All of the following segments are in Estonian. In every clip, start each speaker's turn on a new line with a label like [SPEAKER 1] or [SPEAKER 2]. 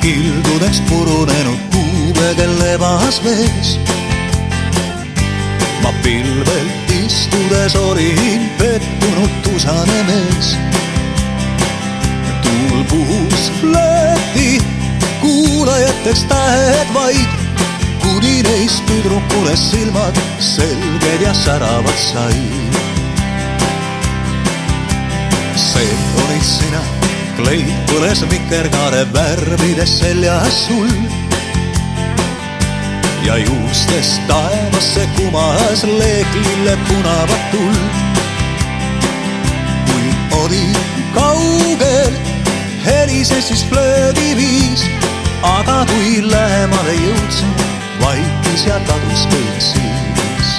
[SPEAKER 1] kildudeks purunenud kuubegel lebas vees. ma pilvel istudes olin pettunud tusane mees. tuul puhus flööti, kuulajateks tähed vaid, kuni neist tüdrukule silmad selged ja säravad said. see olid sina, kleit põles vikerkaare värvides seljas sul ja juustest taevasse kumas leeklille punavat tuld. kui oli kaugel, helises siis flöödiviis, aga kui lähemale jõudsin, vaikis ja kadus kõik siis.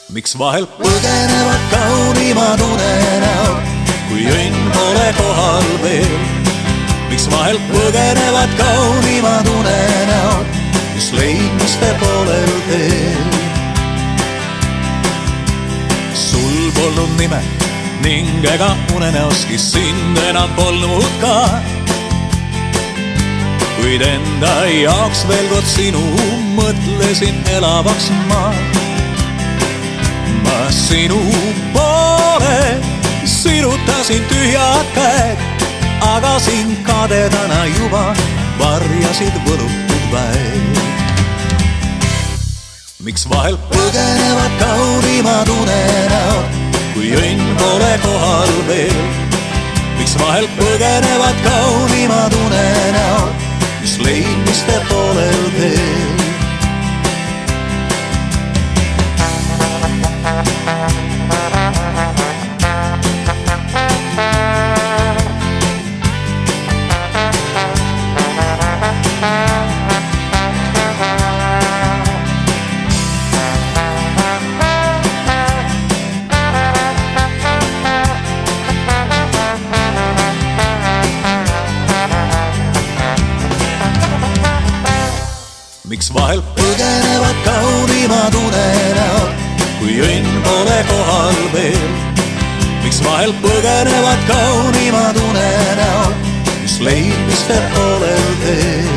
[SPEAKER 1] miks vahel põgenevad kaunimad unenäod, kui õnn pole kohal veel? miks vahel põgenevad kaunimad unenäod, mis leidmiste poolel teel? sul polnud nime ning ega unenäoski sind enam polnud ka, kuid enda jaoks veel kord sinu mõtlesin elavaks ma. ma sinu poole sirutasin tühjad käed, aga sind kadedana juba varjasid võlutud väed. miks vahel põgenevad kaunimad unenäod, kui õnn pole kohal veel? miks vahel põgenevad kaunimad unenäod, mis leidmiste poolel teel? miks vahel põgenevad kaunimad unenäod, kui õnn pole kohal veel? miks vahel põgenevad kaunimad unenäod, mis leidmiste poolel teel?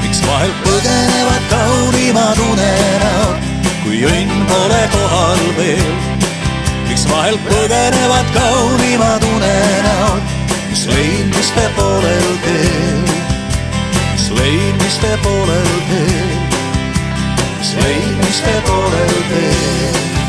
[SPEAKER 1] miks vahel põgenevad kaunimad unenäod, kui õnn pole kohal veel? miks vahel põgenevad kaunimad unenäod, mis leidmiste poolel teel? leidmiste poolel teel, leidmiste poolel teel.